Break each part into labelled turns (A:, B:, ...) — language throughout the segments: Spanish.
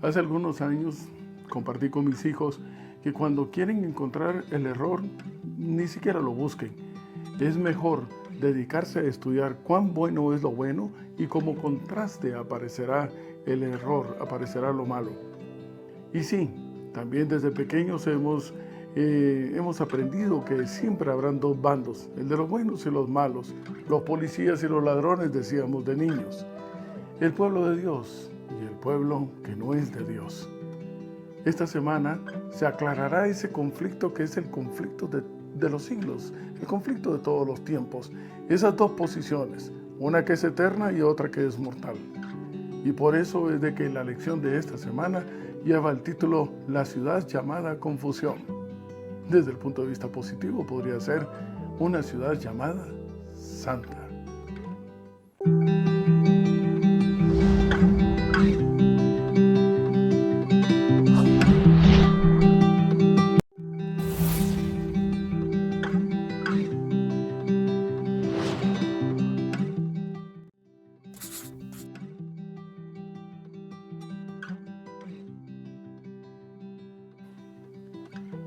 A: Hace algunos años compartí con mis hijos que cuando quieren encontrar el error, ni siquiera lo busquen. Es mejor dedicarse a estudiar cuán bueno es lo bueno y como contraste aparecerá el error, aparecerá lo malo. Y sí, también desde pequeños hemos aprendido que siempre habrán dos bandos, el de los buenos y los malos, los policías y los ladrones, decíamos de niños, el pueblo de Dios y el pueblo que no es de Dios. Esta semana se aclarará ese conflicto que es el conflicto de los siglos, el conflicto de todos los tiempos, esas dos posiciones, una que es eterna y otra que es mortal. Y por eso es de que la lección de esta semana lleva el título La ciudad llamada confusión. Desde el punto de vista positivo podría ser una ciudad llamada santa.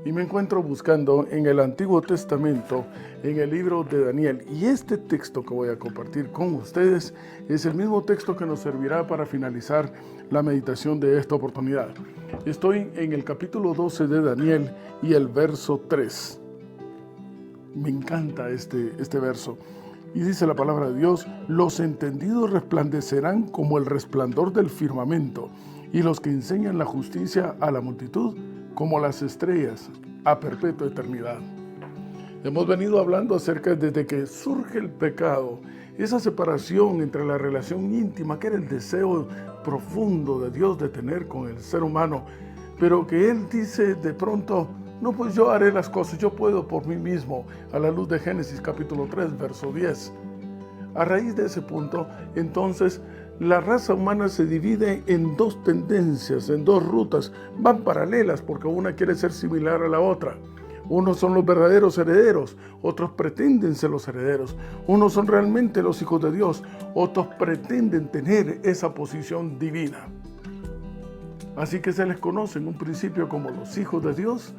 A: Y me encuentro buscando en el Antiguo Testamento, en el libro de Daniel. Y este texto que voy a compartir con ustedes es el mismo texto que nos servirá para finalizar la meditación de esta oportunidad. Estoy en el capítulo 12 de Daniel y el verso 3. Me encanta este verso. Y dice la palabra de Dios: los entendidos resplandecerán como el resplandor del firmamento, y los que enseñan la justicia a la multitud como las estrellas a perpetua eternidad. Hemos venido hablando acerca desde que surge el pecado, esa separación entre la relación íntima que era el deseo profundo de Dios de tener con el ser humano, pero que Él dice de pronto: no, pues yo haré las cosas, yo puedo por mí mismo, a la luz de Génesis capítulo 3, verso 10. A raíz de ese punto, entonces, la raza humana se divide en dos tendencias, en dos rutas, van paralelas porque una quiere ser similar a la otra. Unos son los verdaderos herederos, otros pretenden ser los herederos. Unos son realmente los hijos de Dios, otros pretenden tener esa posición divina. Así que se les conoce en un principio como los hijos de Dios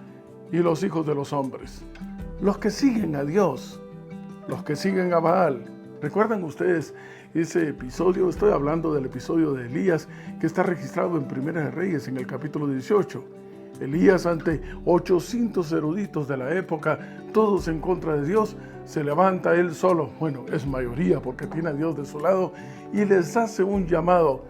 A: y los hijos de los hombres. Los que siguen a Dios, los que siguen a Baal. ¿Recuerdan ustedes ese episodio? Estoy hablando del episodio de Elías que está registrado en Primera de Reyes en el capítulo 18. Elías, ante 800 eruditos de la época, todos en contra de Dios, se levanta él solo, bueno, es mayoría porque tiene a Dios de su lado, y les hace un llamado: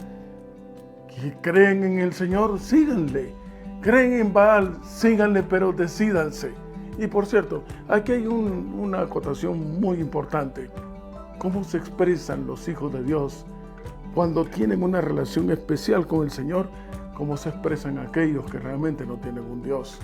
A: que creen en el Señor, síganle; creen en Baal, síganle, pero decídanse. Y por cierto, aquí hay una acotación muy importante. ¿Cómo se expresan los hijos de Dios cuando tienen una relación especial con el Señor? ¿Cómo se expresan aquellos que realmente no tienen un Dios?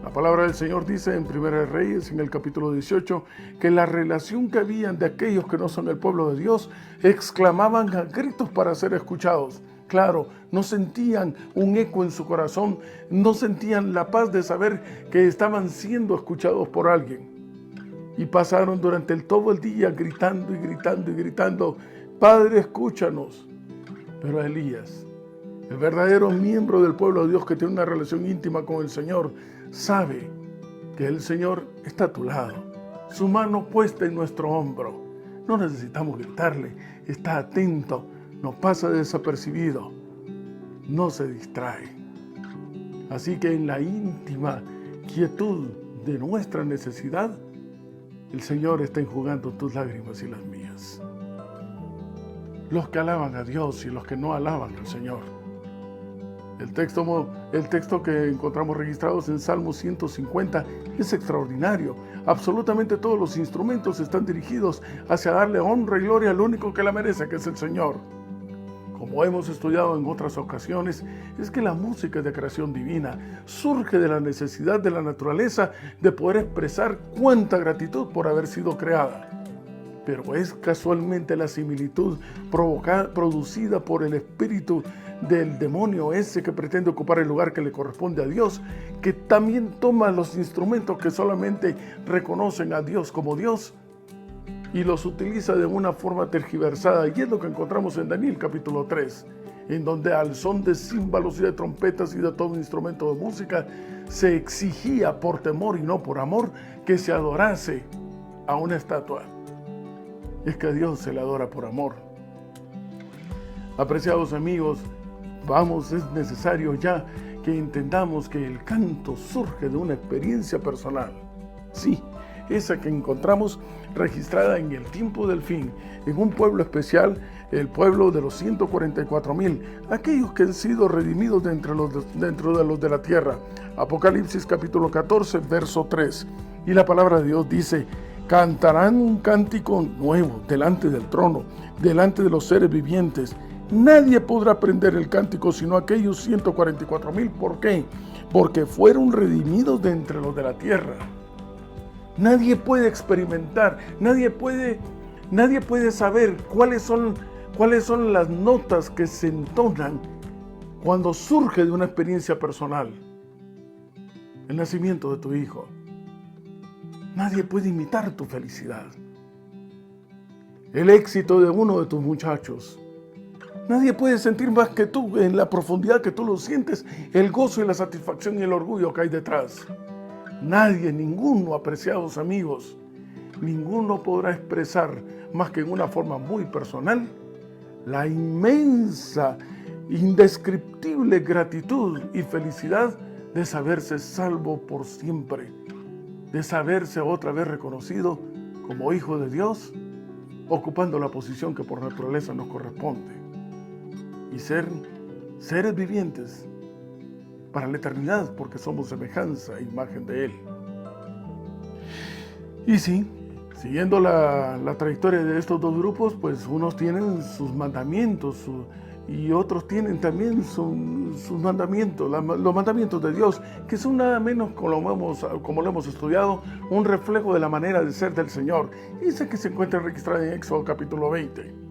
A: La palabra del Señor dice en Primera de Reyes, en el capítulo 18, que la relación que habían de aquellos que no son el pueblo de Dios, exclamaban a gritos para ser escuchados. Claro, no sentían un eco en su corazón, no sentían la paz de saber que estaban siendo escuchados por alguien. Y pasaron durante todo el día gritando y gritando y gritando: Padre, escúchanos. Pero a Elías, el verdadero miembro del pueblo de Dios que tiene una relación íntima con el Señor, sabe que el Señor está a tu lado, su mano puesta en nuestro hombro. No necesitamos gritarle, está atento, no pasa desapercibido, no se distrae. Así que en la íntima quietud de nuestra necesidad, el Señor está enjugando tus lágrimas y las mías. Los que alaban a Dios y los que no alaban al Señor. El texto que encontramos registrados en Salmo 150 es extraordinario. Absolutamente todos los instrumentos están dirigidos hacia darle honra y gloria al único que la merece, que es el Señor. Como hemos estudiado en otras ocasiones, es que la música de creación divina surge de la necesidad de la naturaleza de poder expresar cuánta gratitud por haber sido creada. Pero es casualmente la similitud producida por el espíritu del demonio ese que pretende ocupar el lugar que le corresponde a Dios, que también toma los instrumentos que solamente reconocen a Dios como Dios y los utiliza de una forma tergiversada. Y es lo que encontramos en Daniel capítulo 3. en donde al son de címbalos y de trompetas y de todo instrumento de música se exigía por temor y no por amor que se adorase a una estatua. Es que a Dios se le adora por amor. Apreciados amigos, es necesario ya que entendamos que el canto surge de una experiencia personal. Sí, esa que encontramos registrada en el tiempo del fin, en un pueblo especial, el pueblo de los 144,000, aquellos que han sido redimidos dentro de los de la tierra. Apocalipsis capítulo 14, verso 3. Y la palabra de Dios dice: cantarán un cántico nuevo delante del trono, delante de los seres vivientes. Nadie podrá aprender el cántico sino aquellos 144,000. ¿Por qué? Porque fueron redimidos de entre los de la tierra. Nadie puede experimentar, nadie puede saber cuáles son las notas que se entonan cuando surge de una experiencia personal. El nacimiento de tu hijo. Nadie puede imitar tu felicidad. El éxito de uno de tus muchachos. Nadie puede sentir más que tú, en la profundidad que tú lo sientes, el gozo y la satisfacción y el orgullo que hay detrás. Nadie, ninguno, apreciados amigos, ninguno podrá expresar más que en una forma muy personal la inmensa, indescriptible gratitud y felicidad de saberse salvo por siempre, de saberse otra vez reconocido como hijo de Dios, ocupando la posición que por naturaleza nos corresponde, y ser seres vivientes para la eternidad, porque somos semejanza e imagen de Él. Y sí, siguiendo la trayectoria de estos dos grupos, pues unos tienen sus mandamientos y otros tienen también sus mandamientos, los mandamientos de Dios, que son nada menos, como lo hemos estudiado, un reflejo de la manera de ser del Señor. Y esa que se encuentra registrada en Éxodo capítulo 20.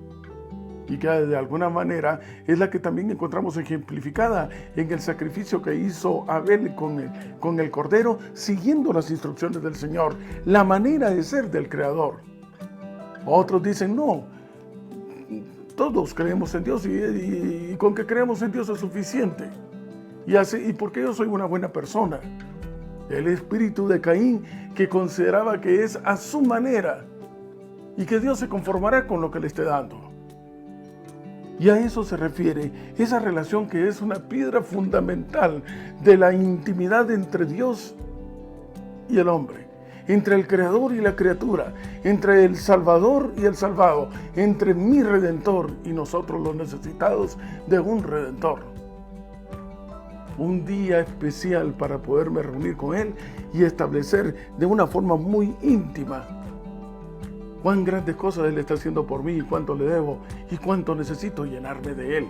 A: Y que de alguna manera es la que también encontramos ejemplificada en el sacrificio que hizo Abel con el cordero, siguiendo las instrucciones del Señor, la manera de ser del Creador. Otros dicen, no, todos creemos en Dios y con que creemos en Dios es suficiente. Y porque yo soy una buena persona. El espíritu de Caín, que consideraba que es a su manera y que Dios se conformará con lo que le esté dando. Y a eso se refiere esa relación que es una piedra fundamental de la intimidad entre Dios y el hombre, entre el Creador y la criatura, entre el Salvador y el salvado, entre mi Redentor y nosotros los necesitados de un Redentor. Un día especial para poderme reunir con Él y establecer de una forma muy íntima cuán grandes cosas Él está haciendo por mí y cuánto le debo y cuánto necesito llenarme de Él.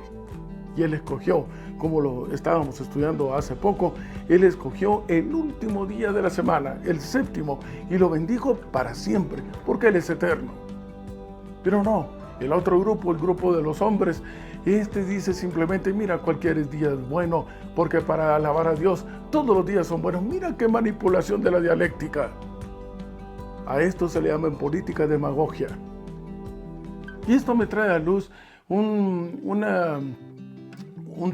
A: Y Él escogió, como lo estábamos estudiando hace poco, Él escogió el último día de la semana, el séptimo, y lo bendijo para siempre, porque Él es eterno. Pero no, el otro grupo, el grupo de los hombres, dice simplemente, mira, cualquier día es bueno, porque para alabar a Dios todos los días son buenos. Mira qué manipulación de la dialéctica. A esto se le llama en política demagogia. Y esto me trae a luz un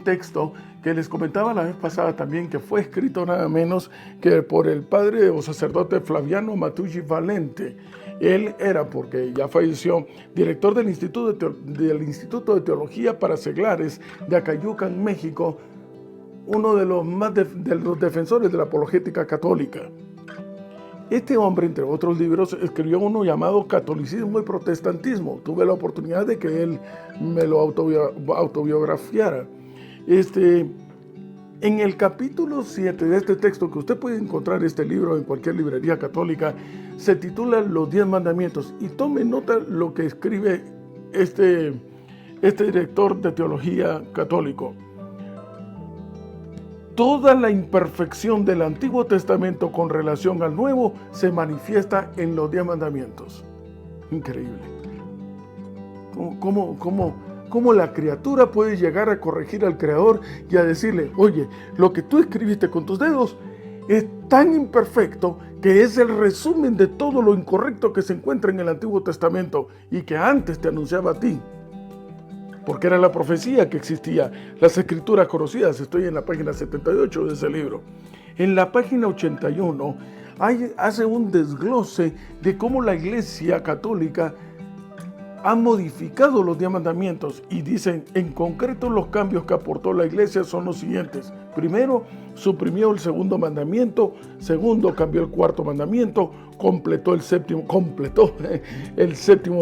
A: texto que les comentaba la vez pasada también, que fue escrito nada menos que por el padre o sacerdote Flaviano Matucci Valente. Él era, porque ya falleció, director del Instituto de Teología para Seglares de Acayucan, México, uno de los defensores de la apologética católica. Este hombre, entre otros libros, escribió uno llamado Catolicismo y Protestantismo. Tuve la oportunidad de que él me lo autobiografiara. En el capítulo 7 de este texto, que usted puede encontrar este libro en cualquier librería católica, se titula Los 10 Mandamientos. Y tome nota lo que escribe este director de teología católico. Toda la imperfección del Antiguo Testamento con relación al Nuevo se manifiesta en los 10 mandamientos. Increíble. ¿Cómo la criatura puede llegar a corregir al Creador y a decirle, oye, lo que tú escribiste con tus dedos es tan imperfecto que es el resumen de todo lo incorrecto que se encuentra en el Antiguo Testamento y que antes te anunciaba a ti? porque era la profecía que existía, las escrituras conocidas. Estoy en la página 78 de ese libro. En la página 81 hace un desglose de cómo la Iglesia Católica ha modificado los 10 mandamientos y dicen, en concreto, los cambios que aportó la Iglesia son los siguientes. Primero, suprimió el segundo mandamiento. Segundo, cambió el cuarto mandamiento. Completó el séptimo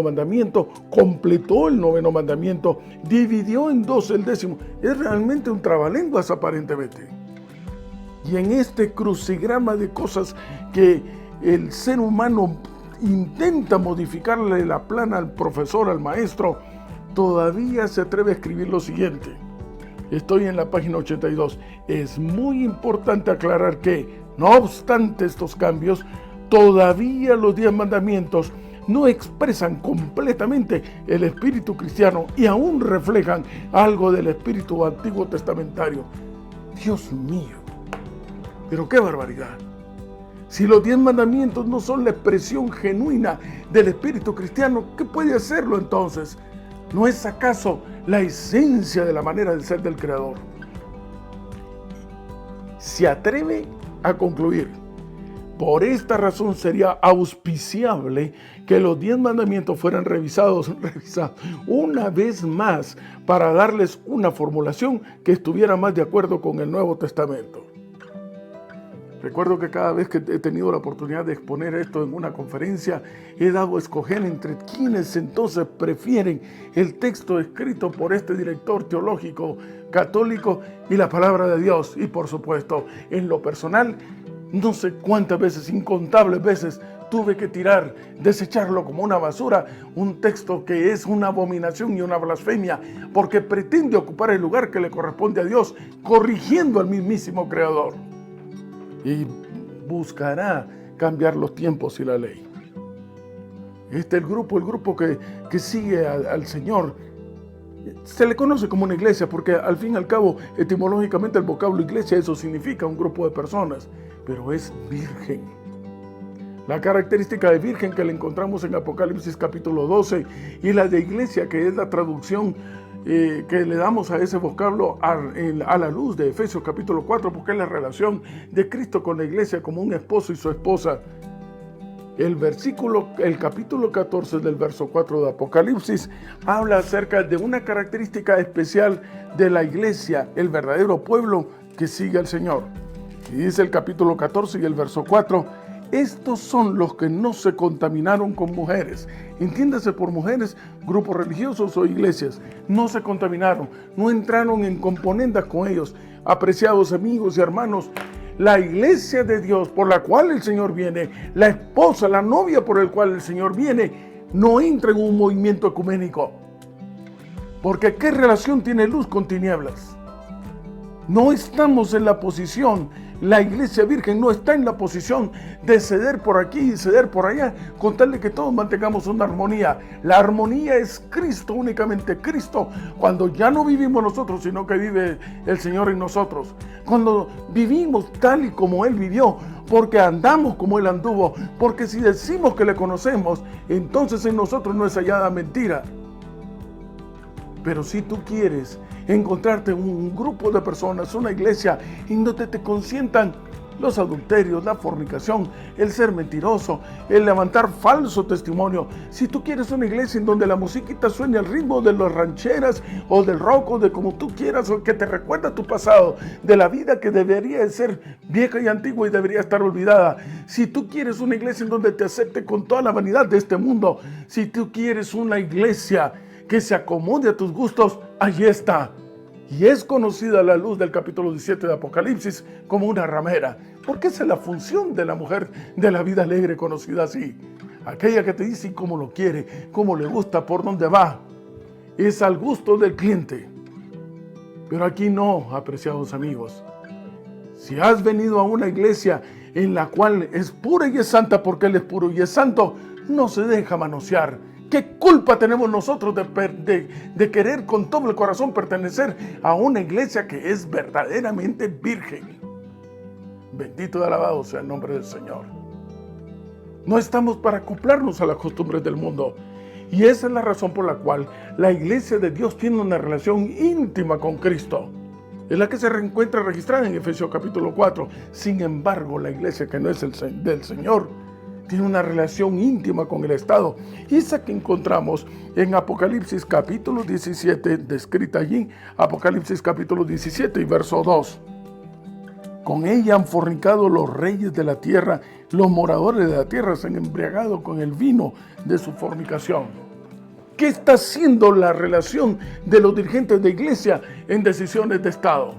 A: mandamiento. Completó el noveno mandamiento. Dividió en dos el décimo. Es realmente un trabalenguas aparentemente. Y en este crucigrama de cosas que el ser humano intenta modificarle la plana al profesor, al maestro, todavía se atreve a escribir lo siguiente. Estoy en la página 82. Es muy importante aclarar que, no obstante estos cambios, todavía los 10 mandamientos no expresan completamente el espíritu cristiano y aún reflejan algo del espíritu antiguo testamentario. Dios mío, pero qué barbaridad. Si los 10 mandamientos no son la expresión genuina del espíritu cristiano, ¿qué puede hacerlo entonces? ¿No es acaso la esencia de la manera de ser del Creador? Se atreve a concluir: por esta razón sería auspiciable que los 10 mandamientos fueran revisados una vez más para darles una formulación que estuviera más de acuerdo con el Nuevo Testamento. Recuerdo que cada vez que he tenido la oportunidad de exponer esto en una conferencia, he dado a escoger entre quienes entonces prefieren el texto escrito por este director teológico católico y la palabra de Dios. Y por supuesto, en lo personal, no sé cuántas veces, incontables veces, tuve que desecharlo como una basura, un texto que es una abominación y una blasfemia, porque pretende ocupar el lugar que le corresponde a Dios, corrigiendo al mismísimo Creador. Y buscará cambiar los tiempos y la ley. El grupo que sigue al Señor, se le conoce como una iglesia, porque al fin y al cabo, etimológicamente el vocablo iglesia, eso significa un grupo de personas, pero es virgen. La característica de virgen que le encontramos en Apocalipsis capítulo 12 y la de iglesia, que es la traducción que le damos a ese vocablo a la luz de Efesios capítulo 4, porque es la relación de Cristo con la iglesia como un esposo y su esposa. El capítulo 14 del verso 4 de Apocalipsis habla acerca de una característica especial de la iglesia, el verdadero pueblo que sigue al Señor. Y dice el capítulo 14 y el verso 4: estos son los que no se contaminaron con mujeres. Entiéndase por mujeres, grupos religiosos o iglesias. No se contaminaron, no entraron en componendas con ellos. Apreciados amigos y hermanos, la iglesia de Dios por la cual el Señor viene, la esposa, la novia por la cual el Señor viene, no entra en un movimiento ecuménico. Porque ¿qué relación tiene luz con tinieblas? No estamos en la posición, la iglesia virgen no está en la posición de ceder por aquí y ceder por allá, con tal de que todos mantengamos una armonía. La armonía es Cristo, únicamente Cristo, cuando ya no vivimos nosotros, sino que vive el Señor en nosotros. Cuando vivimos tal y como Él vivió, porque andamos como Él anduvo, porque si decimos que le conocemos, entonces en nosotros no es hallada mentira. Pero si tú quieres encontrarte un grupo de personas, una iglesia en donde te consientan los adulterios, la fornicación, el ser mentiroso, el levantar falso testimonio. Si tú quieres una iglesia en donde la musiquita suene al ritmo de las rancheras o del rock o de como tú quieras, o que te recuerda tu pasado, de la vida que debería de ser vieja y antigua y debería estar olvidada. Si tú quieres una iglesia en donde te acepte con toda la vanidad de este mundo, si tú quieres una iglesia que se acomode a tus gustos, allí está. Y es conocida a la luz del capítulo 17 de Apocalipsis como una ramera, porque esa es la función de la mujer de la vida alegre, conocida así. Aquella que te dice cómo lo quiere, cómo le gusta, por dónde va. Es al gusto del cliente. Pero aquí no, apreciados amigos. Si has venido a una iglesia en la cual es pura y es santa porque Él es puro y es santo, no se deja manosear. ¿Qué culpa tenemos nosotros de querer con todo el corazón pertenecer a una iglesia que es verdaderamente virgen? Bendito y alabado sea el nombre del Señor. No estamos para acoplarnos a las costumbres del mundo. Y esa es la razón por la cual la iglesia de Dios tiene una relación íntima con Cristo. Es la que se encuentra registrada en Efesios capítulo 4. Sin embargo, la iglesia que no es del Señor tiene una relación íntima con el Estado. Esa que encontramos en Apocalipsis capítulo 17, descrita allí, Apocalipsis capítulo 17 y verso 2. Con ella han fornicado los reyes de la tierra, los moradores de la tierra se han embriagado con el vino de su fornicación. ¿Qué está haciendo la relación de los dirigentes de iglesia en decisiones de Estado?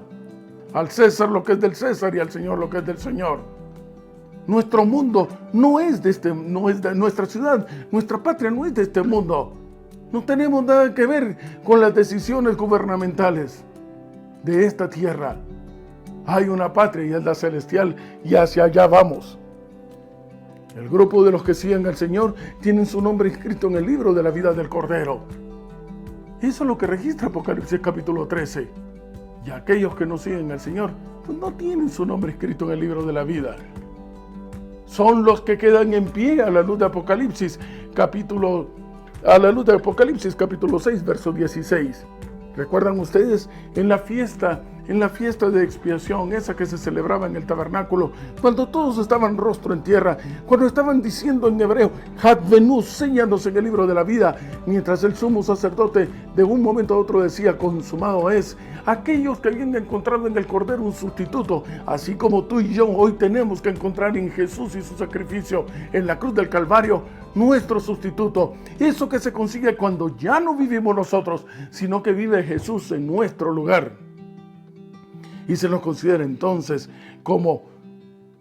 A: Al César lo que es del César y al Señor lo que es del Señor. Nuestro mundo no es de nuestra ciudad, nuestra patria no es de este mundo. No tenemos nada que ver con las decisiones gubernamentales de esta tierra. Hay una patria y es la celestial y hacia allá vamos. El grupo de los que siguen al Señor tienen su nombre inscrito en el libro de la vida del Cordero. Eso es lo que registra Apocalipsis capítulo 13. Y aquellos que no siguen al Señor, pues no tienen su nombre escrito en el libro de la vida. Son los que quedan en pie a la luz de Apocalipsis capítulo 6, verso 16. ¿Recuerdan ustedes en la fiesta de expiación, esa que se celebraba en el tabernáculo, cuando todos estaban rostro en tierra, cuando estaban diciendo en hebreo, Hadvenu, séñanos en el libro de la vida, mientras el sumo sacerdote de un momento a otro decía, consumado es? Aquellos que habían encontrado en el Cordero un sustituto, así como tú y yo hoy tenemos que encontrar en Jesús y su sacrificio en la cruz del Calvario, nuestro sustituto. Eso que se consigue cuando ya no vivimos nosotros, sino que vive Jesús en nuestro lugar. Y se nos considera entonces como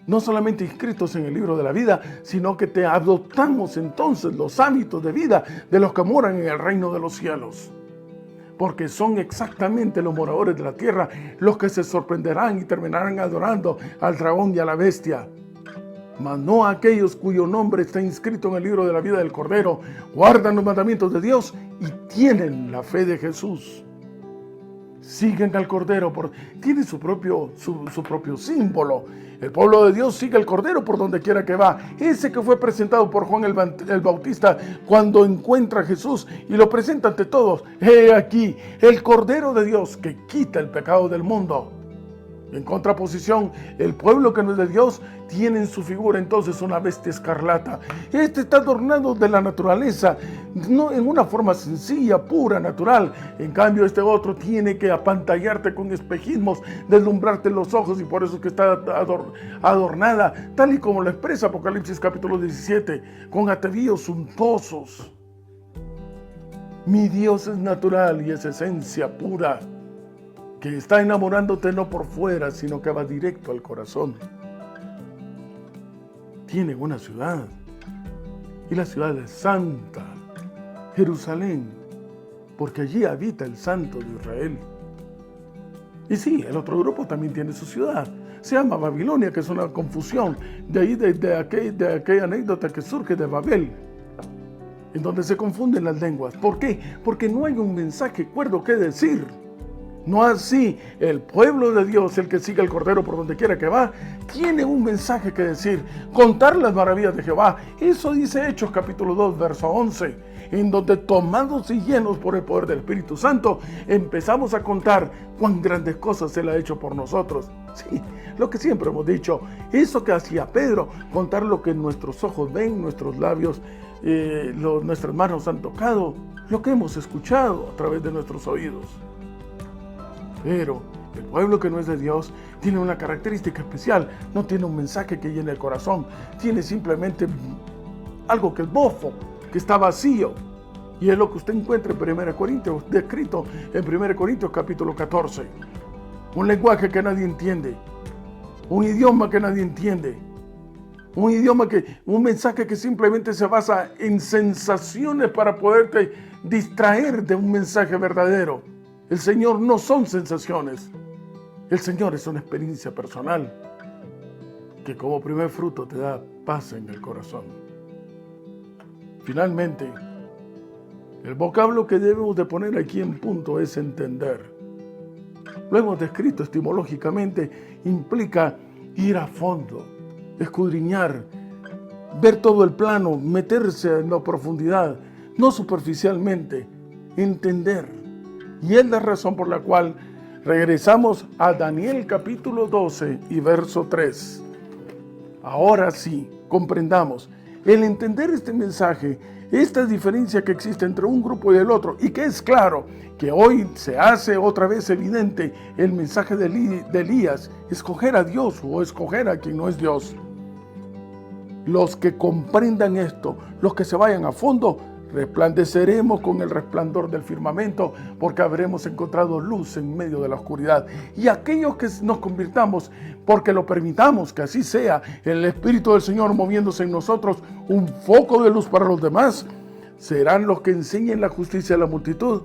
A: no solamente inscritos en el libro de la vida, sino que te adoptamos entonces los hábitos de vida de los que moran en el reino de los cielos. Porque son exactamente los moradores de la tierra los que se sorprenderán y terminarán adorando al dragón y a la bestia. Mas no aquellos cuyo nombre está inscrito en el libro de la vida del Cordero, guardan los mandamientos de Dios y tienen la fe de Jesús. Siguen al Cordero, tiene su propio símbolo. El pueblo de Dios sigue al Cordero por donde quiera que va. Ese que fue presentado por Juan el Bautista cuando encuentra a Jesús y lo presenta ante todos. He aquí, el Cordero de Dios que quita el pecado del mundo. En contraposición, el pueblo que no es de Dios tiene en su figura entonces una bestia escarlata. Este está adornado de la naturaleza, no en una forma sencilla, pura, natural. En cambio, este otro tiene que apantallarte con espejismos, deslumbrarte los ojos, y por eso es que está adornada, tal y como lo expresa Apocalipsis capítulo 17, con atavíos suntuosos. Mi Dios es natural y es esencia pura, que está enamorándote no por fuera, sino que va directo al corazón. Tiene una ciudad, y la ciudad es santa, Jerusalén, porque allí habita el Santo de Israel. Y sí, el otro grupo también tiene su ciudad, se llama Babilonia, que es una confusión, de ahí de aquella anécdota que surge de Babel, en donde se confunden las lenguas. ¿Por qué? Porque no hay un mensaje cuerdo que decir. No así, el pueblo de Dios, el que sigue al Cordero por donde quiera que va, tiene un mensaje que decir, contar las maravillas de Jehová. Eso dice Hechos capítulo 2, verso 11, en donde tomados y llenos por el poder del Espíritu Santo, empezamos a contar cuán grandes cosas Él ha hecho por nosotros. Sí, lo que siempre hemos dicho, eso que hacía Pedro, contar lo que nuestros ojos ven, nuestros labios, nuestras manos han tocado, lo que hemos escuchado a través de nuestros oídos. Pero el pueblo que no es de Dios tiene una característica especial, no tiene un mensaje que llene el corazón, tiene simplemente algo que es bofo, que está vacío. Y es lo que usted encuentra en 1 Corintios, descrito en 1 Corintios capítulo 14. Un lenguaje que nadie entiende, un idioma que nadie entiende, un mensaje que simplemente se basa en sensaciones para poderte distraer de un mensaje verdadero. El Señor no son sensaciones. El Señor es una experiencia personal que como primer fruto te da paz en el corazón. Finalmente, el vocablo que debemos de poner aquí en punto es entender. Lo hemos descrito etimológicamente, implica ir a fondo, escudriñar, ver todo el plano, meterse en la profundidad, no superficialmente, entender. Y es la razón por la cual regresamos a Daniel capítulo 12 y verso 3. Ahora sí, comprendamos, el entender este mensaje, esta diferencia que existe entre un grupo y el otro, y que es claro que hoy se hace otra vez evidente el mensaje de Elías, escoger a Dios o escoger a quien no es Dios. Los que comprendan esto, los que se vayan a fondo, resplandeceremos con el resplandor del firmamento, porque habremos encontrado luz en medio de la oscuridad. Y aquellos que nos convirtamos, porque lo permitamos que así sea, el Espíritu del Señor moviéndose en nosotros, un foco de luz para los demás, serán los que enseñen la justicia a la multitud,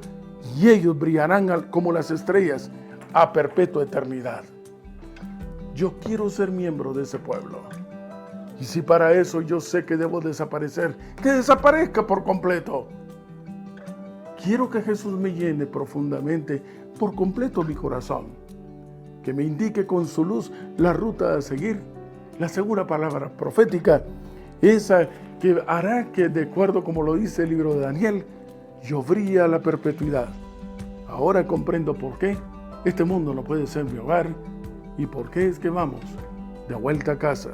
A: y ellos brillarán como las estrellas a perpetua eternidad. Yo quiero ser miembro de ese pueblo. Y si para eso yo sé que debo desaparecer, que desaparezca por completo. Quiero que Jesús me llene profundamente, por completo mi corazón. Que me indique con su luz la ruta a seguir, la segura palabra profética, esa que hará que, de acuerdo como lo dice el libro de Daniel, yo brille a la perpetuidad. Ahora comprendo por qué este mundo no puede ser mi hogar y por qué es que vamos de vuelta a casa.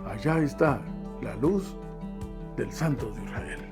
A: Allá está la luz del Santo de Israel.